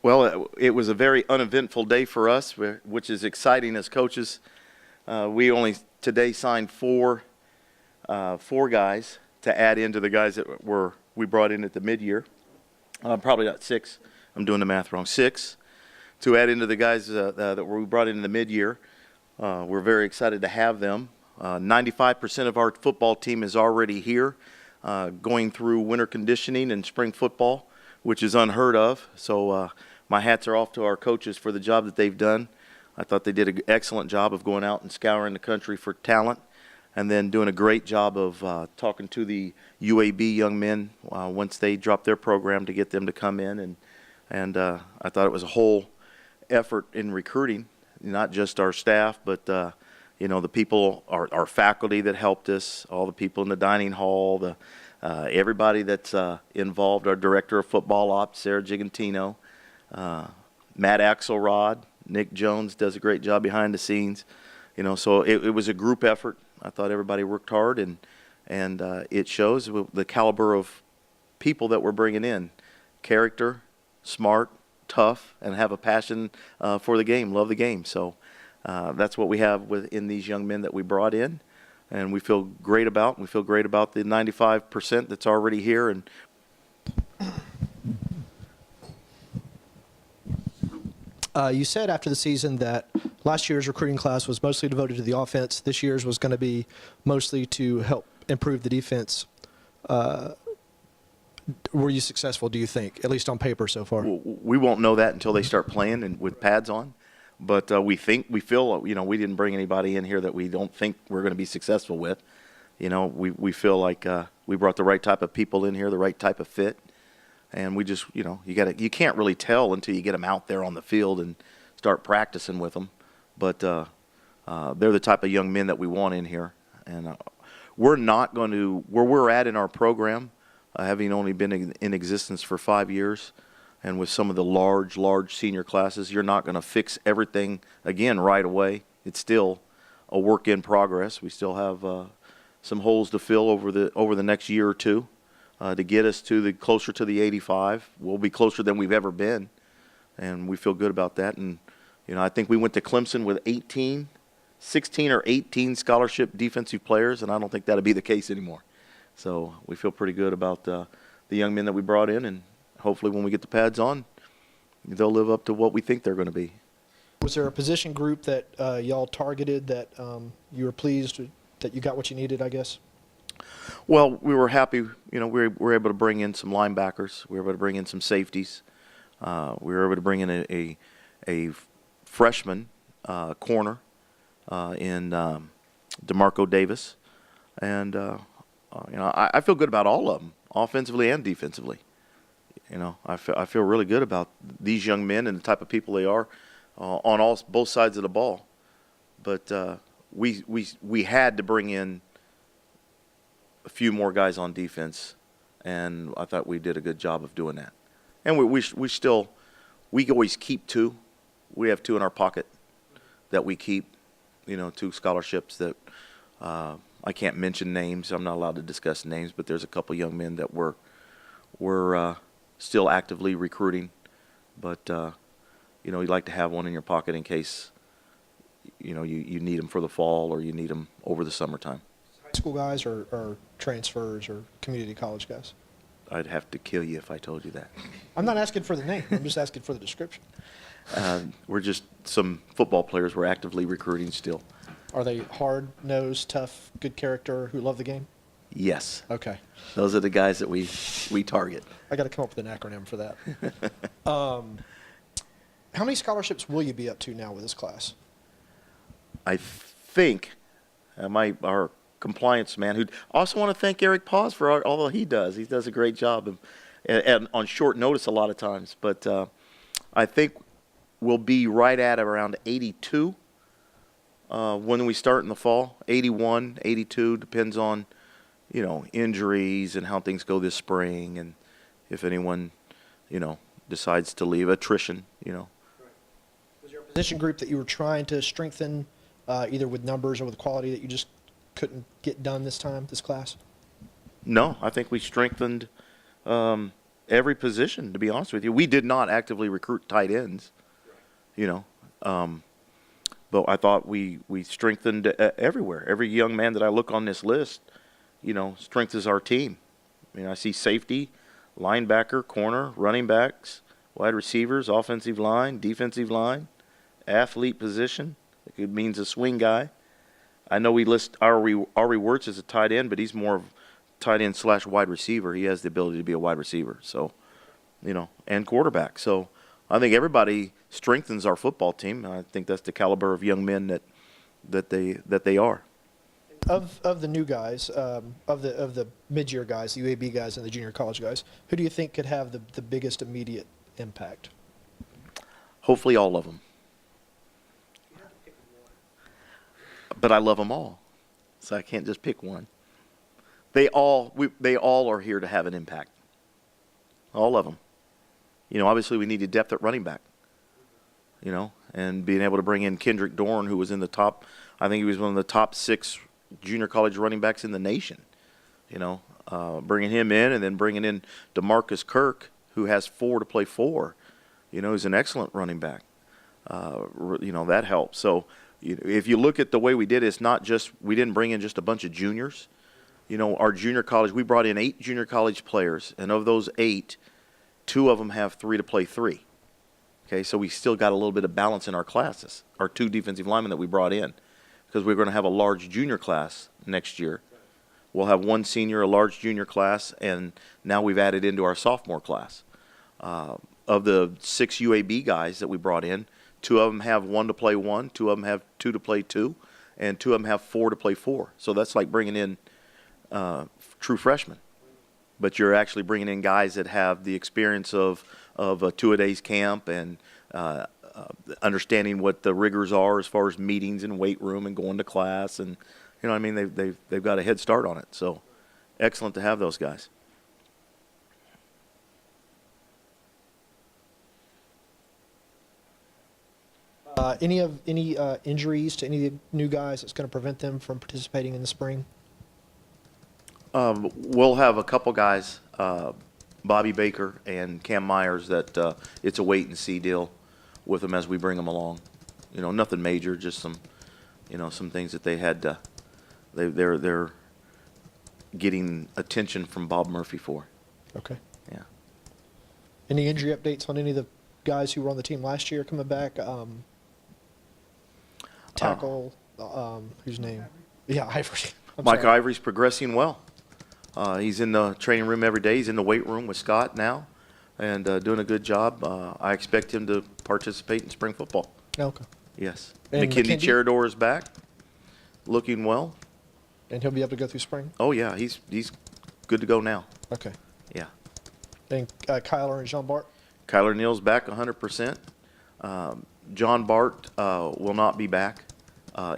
Well, it was a very uneventful day for us, which is exciting as coaches. We only today signed four guys to add into the guys that we brought in at the mid-year. Probably not six. I'm doing the math wrong. Six to add into the guys that we brought in the mid-year. We're very excited to have them. 95% of our football team is already here, going through winter conditioning and spring football, which is unheard of. So my hats are off to our coaches for the job that they've done. I thought they did an excellent job of going out and scouring the country for talent, and then doing a great job of talking to the UAB young men once they dropped their program to get them to come in. And I thought it was a whole effort in recruiting, not just our staff, but the people, our faculty that helped us, all the people in the dining hall, everybody that's involved, our director of football ops, Sarah Gigantino, Matt Axelrod, Nick Jones does a great job behind the scenes. So it was a group effort. I thought everybody worked hard, and it shows the caliber of people that we're bringing in. Character, smart, tough, and have a passion for the game, love the game. So that's what we have in these young men that we brought in, and we feel great about. We feel great about the 95% that's already here. And you said after the season that last year's recruiting class was mostly devoted to the offense. This year's was going to be mostly to help improve the defense. Were you successful, do you think, at least on paper so far? We won't know that until they start playing and with pads on. But we feel, we didn't bring anybody in here that we don't think we're going to be successful with. We feel like we brought the right type of people in here, the right type of fit. And we just, you can't really tell until you get them out there on the field and start practicing with them. But they're the type of young men that we want in here. And we're not going to, where we're at in our program, having only been in existence for 5 years, and with some of the large senior classes, you're not going to fix everything again right away. It's still a work in progress. We still have some holes to fill over the next year or two to get us closer to the 85. We'll be closer than we've ever been, and we feel good about that. And I think we went to Clemson with 16 or 18 scholarship defensive players, and I don't think that'll be the case anymore. So we feel pretty good about the young men that we brought in, and hopefully when we get the pads on, they'll live up to what we think they're going to be. Was there a position group that y'all targeted that you were pleased that you got what you needed, I guess? Well, we were happy. We were able to bring in some linebackers. We were able to bring in some safeties. We were able to bring in a freshman corner in DeMarco Davis. And, I feel good about all of them, offensively and defensively. I feel really good about these young men and the type of people they are on both sides of the ball. But we had to bring in a few more guys on defense, and I thought we did a good job of doing that. And we always keep two. We have two in our pocket that we keep. 2 scholarships that I can't mention names. I'm not allowed to discuss names, but there's a couple young men that we're still actively recruiting. But you like to have one in your pocket in case you need them for the fall or you need them over the summertime. High school guys or transfers or community college guys? I'd have to kill you if I told you that. I'm not asking for the name. I'm just asking for the description. We're just some football players we're actively recruiting still. Are they hard-nosed, tough, good character who love the game? Yes. Okay. Those are the guys that we target. I got to come up with an acronym for that. How many scholarships will you be up to now with this class? I think our compliance man, who also want to thank Eric Paz for all he does. He does a great job and on short notice a lot of times. But I think we'll be right at around 82 when we start in the fall. 81, 82, depends on, injuries and how things go this spring, and if anyone, decides to leave, attrition, Right. Was there a position group that you were trying to strengthen, either with numbers or with quality, that you just couldn't get done this class? No, I think we strengthened every position, to be honest with you. We did not actively recruit tight ends, you know. But I thought we strengthened everywhere. Every young man that I look on this list, you know, strengthens our team. I mean, I see safety, linebacker, corner, running backs, wide receivers, offensive line, defensive line, athlete position. It means a swing guy. I know we list Ari Wirtz as a tight end, but he's more of tight end / wide receiver. He has the ability to be a wide receiver. So, you know, and quarterback. So I think everybody strengthens our football team. I think that's the caliber of young men that they are. Of the new guys, of the mid-year guys, the UAB guys, and the junior college guys, who do you think could have the biggest immediate impact? Hopefully all of them. But I love them all, so I can't just pick one. They all are here to have an impact. All of them. You know, obviously we needed depth at running back. You know, and being able to bring in Kendrick Dorn, who was in the top, I think he was one of the top 6 junior college running backs in the nation. You know, bringing him in and then bringing in DeMarcus Kirk, who has 4 to play 4. You know, he's an excellent running back. You know, that helps. So if you look at the way we did it, it's not just, we didn't bring in just a bunch of juniors. You know, our junior college, we brought in 8 junior college players, and of those 8, 2 of them have 3 to play 3. Okay, so we still got a little bit of balance in our classes, our 2 defensive linemen that we brought in, because we're going to have a large junior class next year. We'll have 1 senior, a large junior class, and now we've added into our sophomore class. Of the 6 UAB guys that we brought in, 2 of them have 1 to play 1, 2 of them have 2 to play 2, and 2 of them have 4 to play 4. So that's like bringing in true freshmen. But you're actually bringing in guys that have the experience of a 2-a-days camp and understanding what the rigors are as far as meetings and weight room and going to class, and you know what I mean, they've got a head start on it. So excellent to have those guys. Any injuries to any of the new guys that's going to prevent them from participating in the spring? We'll have a couple guys, Bobby Baker and Cam Myers, that it's a wait-and-see deal with them as we bring them along. You know, nothing major, just some, you know, some things that they had to, they're getting attention from Bob Murphy for. Okay. Yeah. Any injury updates on any of the guys who were on the team last year coming back? Tackle, whose name? Yeah, Ivory. Mike Ivory's progressing well. He's in the training room every day. He's in the weight room with Scott now and doing a good job. I expect him to participate in spring football. Okay. Yes. And McKinney Cherador is back, looking well. And he'll be able to go through spring? Oh, yeah. He's good to go now. Okay. Yeah. And Kyler and Jean Bart? Kyler Neal's back 100%. John Bart will not be back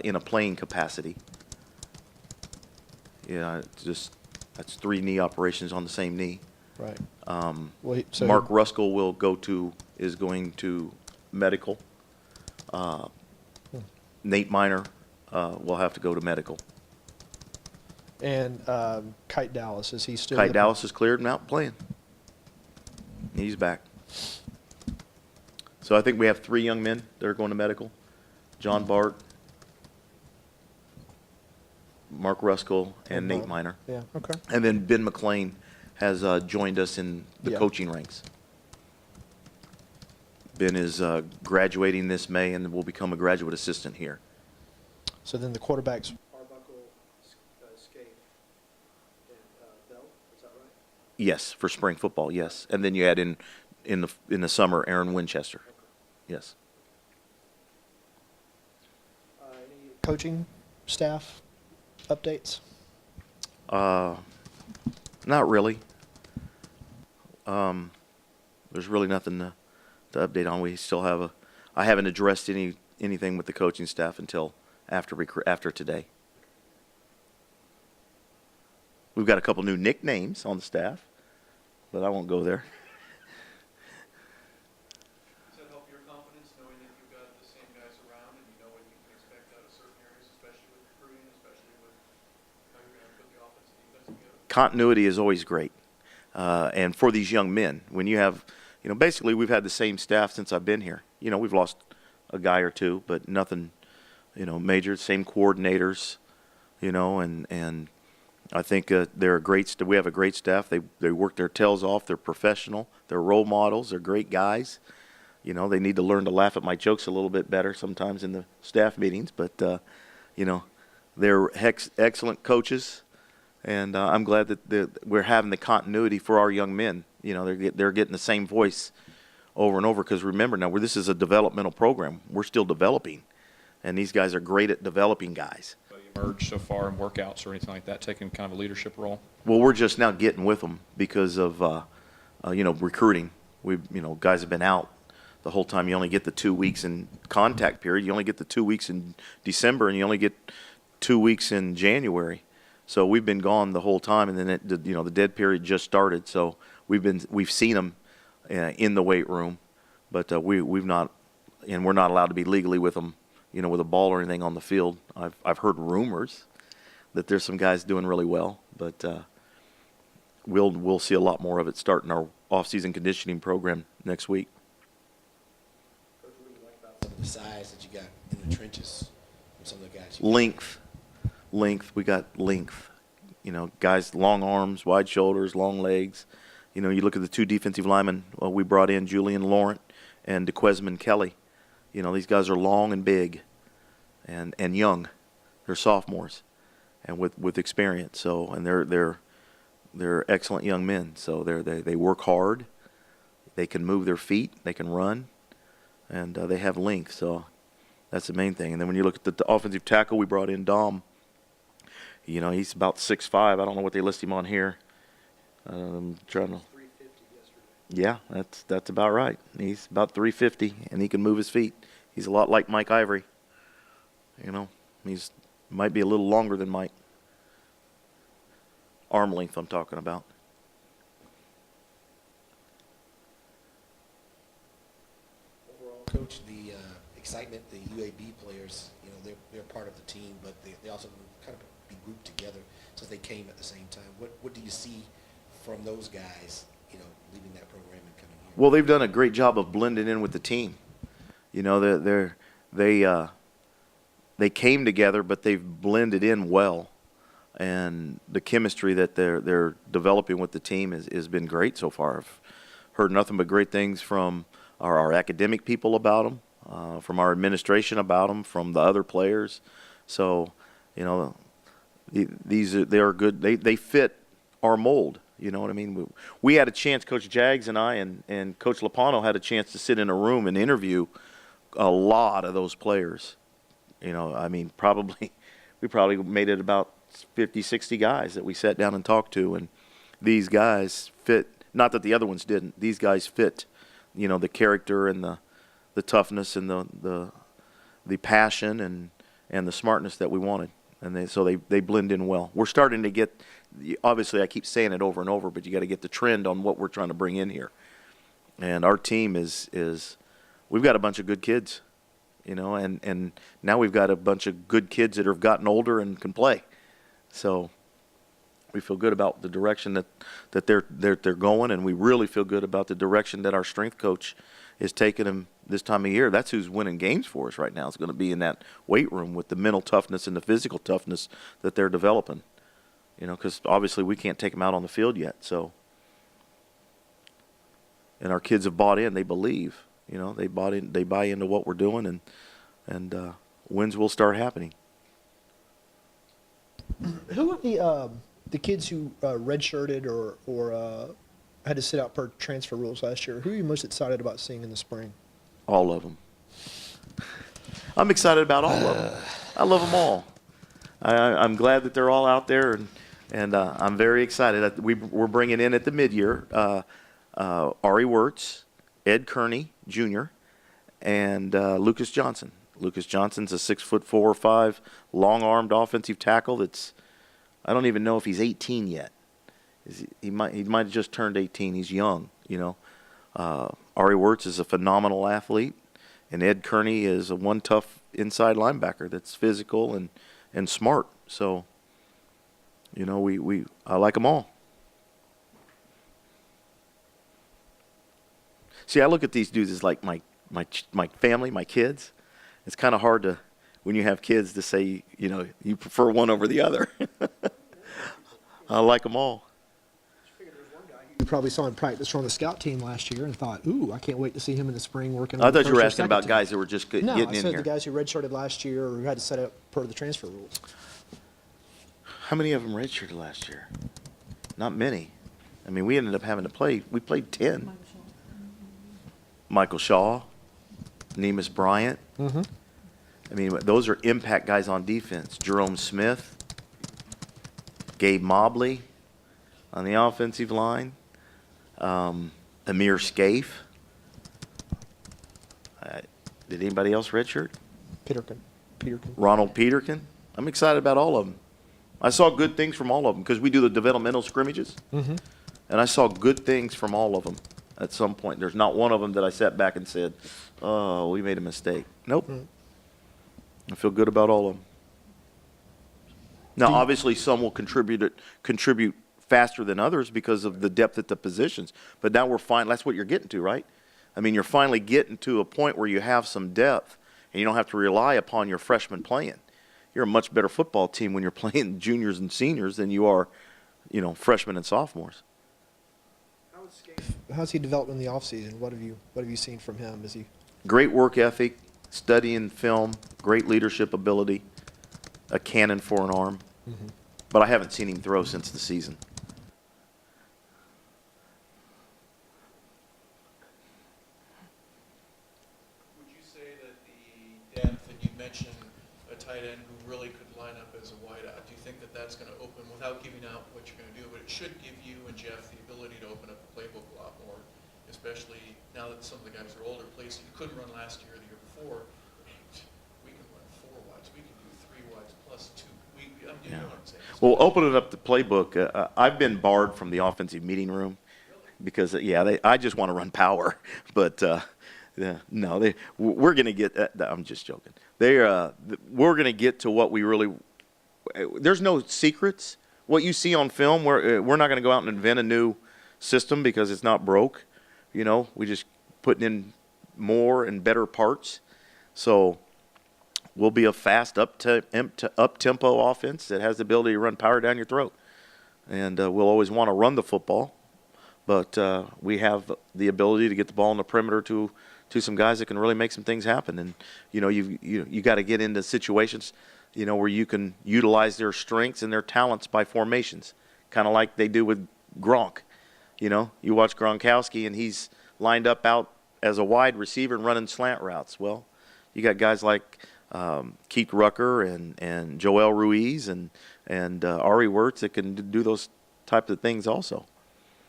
in a playing capacity. Yeah, it's just that's 3 knee operations on the same knee. Right. Mark Ruskell is going to medical. Nate Miner will have to go to medical. And Kite Dallas, is he still? Kite Dallas is cleared and out playing. He's back. So I think we have 3 young men that are going to medical. John Bart, Mark Ruskell, and Nate Miner. Yeah, okay. And then Ben McLean has joined us in the coaching ranks. Ben is graduating this May and will become a graduate assistant here. So then the quarterbacks Arbuckle, Scaife, and Bell, is that right? Yes, for spring football, yes. And then you add in the summer Aaron Winchester. Okay. Yes. Any coaching staff updates? Not really. There's really nothing to update on. We still have I haven't addressed anything with the coaching staff until after today. We've got a couple new nicknames on the staff, but I won't go there. Does that help your confidence, knowing that you've got the same guys around and you know what you can expect out of certain areas, especially with recruiting, especially with how you're going to put the offense and defense together? Continuity is always great. And for these young men, when you have, basically we've had the same staff since I've been here. We've lost a guy or two, but nothing, major. Same coordinators, and I think they're a great. We have a great staff. They work their tails off. They're professional. They're role models. They're great guys. They need to learn to laugh at my jokes a little bit better sometimes in the staff meetings. But they're excellent coaches, and I'm glad that we're having the continuity for our young men. They're getting the same voice over and over. Because remember now, this is a developmental program. We're still developing, and these guys are great at developing guys. Emerged so far in workouts or anything like that, taking kind of a leadership role? Well, we're just now getting with them because of recruiting. Guys have been out the whole time. You only get the 2 weeks in contact period. You only get the 2 weeks in December, and you only get 2 weeks in January. So we've been gone the whole time, and then the dead period just started. So we've seen them in the weight room, but we've not, and we're not allowed to be legally with them, with a ball or anything on the field. I've heard rumors that there's some guys doing really well, but we'll see a lot more of it starting our off-season conditioning program next week. Coach, what do you like about some of the size that you got in the trenches from some of the guys? Length. We got length. Guys, long arms, wide shoulders, long legs. You look at the two defensive linemen we brought in, Julian Laurent and DeQuesman Kelly. These guys are long and big and young. They're sophomores and with experience. So, and they're excellent young men. So they work hard. They can move their feet. They can run, and they have length. So that's the main thing. And then when you look at the offensive tackle, we brought in Dom. He's about 6'5". I don't know what they list him on here. I'm trying to. 350 yesterday. Yeah, that's about right. He's about 350, and he can move his feet. He's a lot like Mike Ivory. He's might be a little longer than Mike. Arm length, I'm talking about. Overall, Coach, the excitement, the UAB players, they're part of the team, but they also kind of be grouped together since they came at the same time. What do you see from those guys, leaving that program and coming here? Well, they've done a great job of blending in with the team. They came together, but they've blended in well, and the chemistry that they're developing with the team has been great so far. I've heard nothing but great things from our academic people about them, from our administration about them, from the other players. So, they are good. They fit our mold. You know what I mean? We had a chance, Coach Jags and I and Coach Lapano had a chance to sit in a room and interview a lot of those players. We probably made it about 50, 60 guys that we sat down and talked to, and these guys fit. Not that the other ones didn't. These guys fit, the character and the toughness and the passion and the smartness that we wanted. And they blend in well. We're starting to get, obviously I keep saying it over and over, but you got to get the trend on what we're trying to bring in here. And our team is we've got a bunch of good kids, and now we've got a bunch of good kids that have gotten older and can play. So we feel good about the direction that they're going, and we really feel good about the direction that our strength coach is taking them this time of year. That's who's winning games for us right now. It's going to be in that weight room with the mental toughness and the physical toughness that they're developing. Because obviously we can't take them out on the field yet. So, and our kids have bought in. They believe. They bought in. They buy into what we're doing, and wins will start happening. Who are the kids who redshirted or had to sit out per transfer rules last year? Who are you most excited about seeing in the spring? All of them. I'm excited about all of them. I love them all. I'm glad that they're all out there, and I'm very excited. We're bringing in at the mid-year Ari Wirtz, Ed Kearney Jr., and Lucas Johnson. Lucas Johnson's a 6'4" or 5", long-armed offensive tackle. I don't even know if he's 18 yet. He might have just turned 18. He's young, Ari Wirtz is a phenomenal athlete, and Ed Kearney is one tough inside linebacker that's physical and smart. So, I like them all. See, I look at these dudes as like my family, my kids. It's kind of hard to, when you have kids, to say, you know, you prefer one over the other. I like them all. You probably saw him practice on the scout team last year and thought, ooh, I can't wait to see him in the spring working on I the thought you were first or asking about second guys team. that were just No, getting I in said here. the guys who redshirted last year or who had to set up per the transfer rules. How many of them redshirted last year? Not many. I mean, we ended up having to play. We played 10. Michael Shaw, Nemus Bryant. Mm-hmm. I mean, those are impact guys on defense. Jerome Smith, Gabe Mobley on the offensive line, Amir Scaife. Did anybody else redshirt? Peterkin. Ronald Peterkin. I'm excited about all of them. I saw good things from all of them because we do the developmental scrimmages, Mm-hmm. and I saw good things from all of them at some point. There's not one of them that I sat back and said, oh, we made a mistake. Nope. Mm. I feel good about all of them. Now, Do you- obviously, some will contribute faster than others because of the depth at the positions. But now we're fine. That's what you're getting to, right? I mean, you're finally getting to a point where you have some depth, and you don't have to rely upon your freshmen playing. You're a much better football team when you're playing juniors and seniors than you are, you know, freshmen and sophomores. How's he developed in the offseason? What have you seen from him? Is he Great work ethic, studying film, great leadership ability, a cannon for an arm. Mm-hmm. But I haven't seen him throw since the season. Would you say that the depth, and you mentioned a tight end who really could line up as a wideout, do you think that that's going to open, without giving out what you're going to do, but it should give you and Jeff the ability to open up the playbook a lot more, especially now that some of the guys are older, plays you couldn't run last year or the year before. We can run 4 wides. We can do 3 wides plus 2. You know what I'm saying? Well, opening up the playbook, I've been barred from the offensive meeting room because, I just want to run power. But, no, we're going to get – I'm just joking. We're going to get to what we really – there's no secrets. What you see on film, we're not going to go out and invent a new system because it's not broke. You know, we just putting in more and better parts. So we'll be a fast, up-tempo offense that has the ability to run power down your throat. And we'll always want to run the football. But we have the ability to get the ball in the perimeter to some guys that can really make some things happen. And, you know, you got to get into situations, you know, where you can utilize their strengths and their talents by formations, kind of like they do with Gronk. You know, you watch Gronkowski, and he's lined up out as a wide receiver and running slant routes. Well, you got guys like Keith Rucker and Joel Ruiz and Ari Wirtz that can do those types of things also.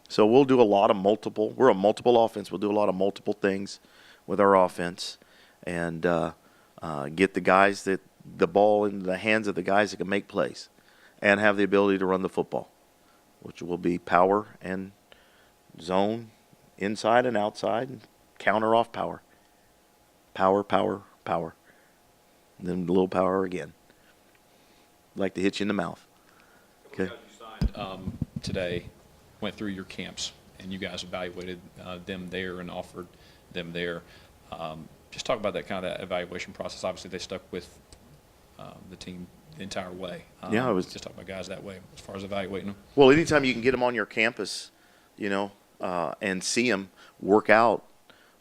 So we'll do a lot of multiple. We're a multiple offense. We'll do a lot of multiple things with our offense and get the ball into the hands of the guys that can make plays and have the ability to run the football, which will be power and zone, inside and outside, and counter off power. Power, power, power. And then a little power again. Like to hit you in the mouth. Okay. Today went through your camps, and you guys evaluated them there and offered them there. Just talk about that kind of evaluation process. Obviously, they stuck with the team the entire way. Yeah, it was just talk about guys that way as far as evaluating them. Well, anytime you can get them on your campus, you know, and see them work out,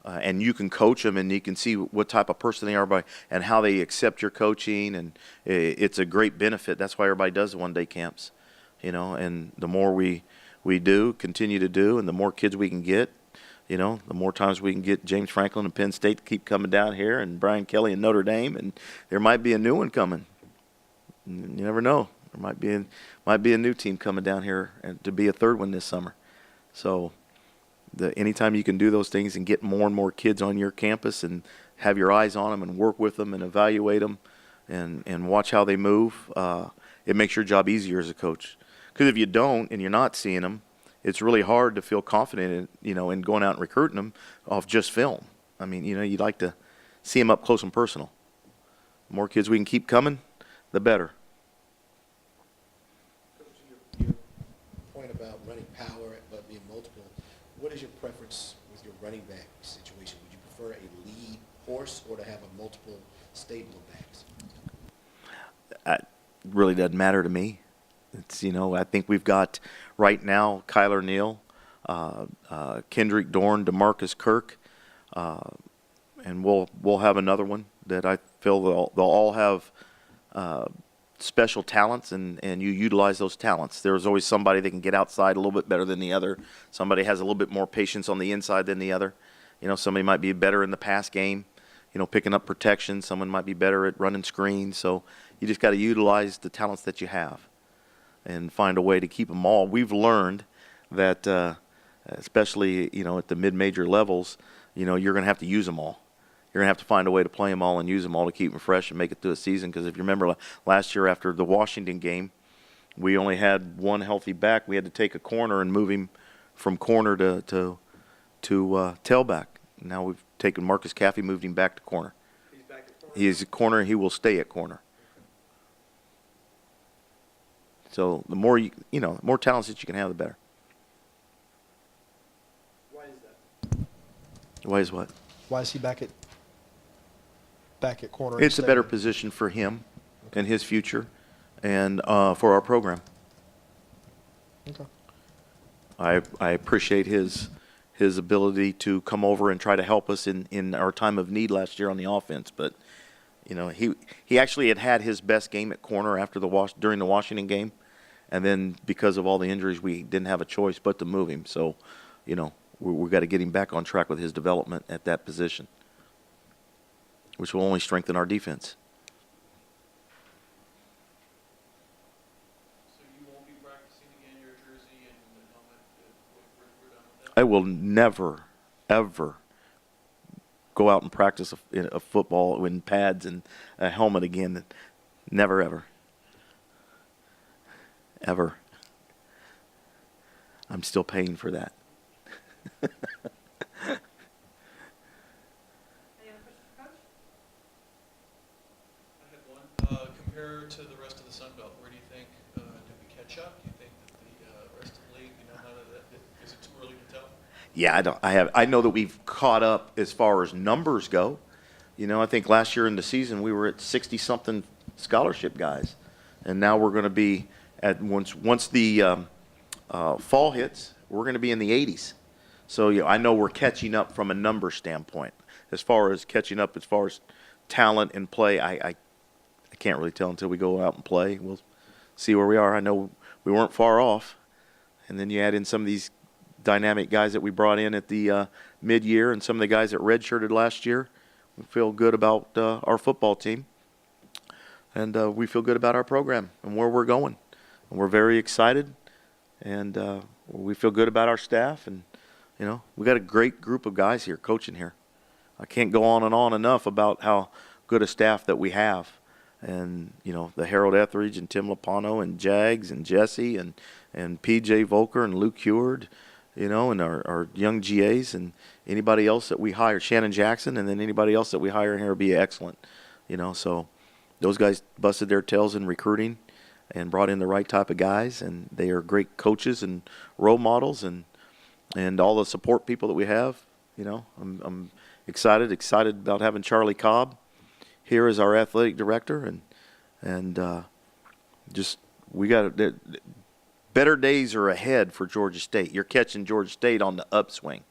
and you can coach them, and you can see what type of person they are and how they accept your coaching, and it's a great benefit. That's why everybody does the one-day camps, you know. And the more we continue to do, and the more kids we can get, you know, the more times we can get James Franklin and Penn State to keep coming down here, and Brian Kelly and Notre Dame, and there might be a new one coming. You never know. There might be a new team coming down here and to be a third one this summer. So anytime you can do those things and get more and more kids on your campus and have your eyes on them and work with them and evaluate them and watch how they move, it makes your job easier as a coach. Because if you don't and you're not seeing them, it's really hard to feel confident in going out and recruiting them off just film. I mean, you know, you'd like to see them up close and personal. The more kids we can keep coming, the better. Your point about running power but being multiple, what is your preference with your running back situation? Would you prefer a lead horse or to have a multiple stable of backs? It really doesn't matter to me. It's, I think we've got right now Kyler Neal, Kendrick Dorn, DeMarcus Kirk, and we'll have another one that I feel they'll all have special talents, and you utilize those talents. There's always somebody that can get outside a little bit better than the other. Somebody has a little bit more patience on the inside than the other. Somebody might be better in the pass game, picking up protection. Someone might be better at running screens. So you just got to utilize the talents that you have and find a way to keep them all. We've learned that, especially, at the mid-major levels, you're going to have to use them all. You're going to have to find a way to play them all and use them all to keep them fresh and make it through a season. Because if you remember last year after the Washington game, we only had one healthy back. We had to take a corner and move him from corner to tailback. Now we've taken Marcus Caffey, moved him back to corner. He's back at corner. He is at corner, and he will stay at corner. So the more more talents that you can have, the better. Why is that? Why is what? Why is he back at corner? It's a better position for him and his future, and for our program. Okay. I appreciate his ability to come over and try to help us in our time of need last year on the offense. But he actually had his best game at corner after during the Washington game, and then because of all the injuries, we didn't have a choice but to move him. So, we've got to get him back on track with his development at that position, which will only strengthen our defense. So you won't be practicing again your jersey and the helmet? We're done with that? I will never, ever go out and practice a football in pads and a helmet again. Never, ever. Ever. I'm still paying for that. Any other questions for Coach? I had one. Compared to the rest of the Sun Belt, where do you think, did we catch up? Do you think that the rest of the league, is it too early to tell? Yeah, I know that we've caught up as far as numbers go. I think last year in the season we were at 60-something scholarship guys, and now we're going to be at once the fall hits, we're going to be in the 80s. So I know we're catching up from a number standpoint. As far as catching up, as far as talent and play, I can't really tell until we go out and play. We'll see where we are. I know we weren't far off, and then you add in some of these dynamic guys that we brought in at the mid-year and some of the guys that redshirted last year. We feel good about our football team, and we feel good about our program and where we're going. And we're very excited, and we feel good about our staff. And, we got a great group of guys here coaching here. I can't go on and on enough about how good a staff that we have. And, the Harold Etheridge and Tim Lapano and Jags and Jesse and P.J. Volker and Luke Heward, and our young GAs and anybody else that we hire, Shannon Jackson, and then anybody else that we hire in here will be excellent. So those guys busted their tails in recruiting and brought in the right type of guys, and they are great coaches and role models, and all the support people that we have. I'm excited about having Charlie Cobb here as our athletic director, and just we got better days are ahead for Georgia State. You're catching Georgia State on the upswing.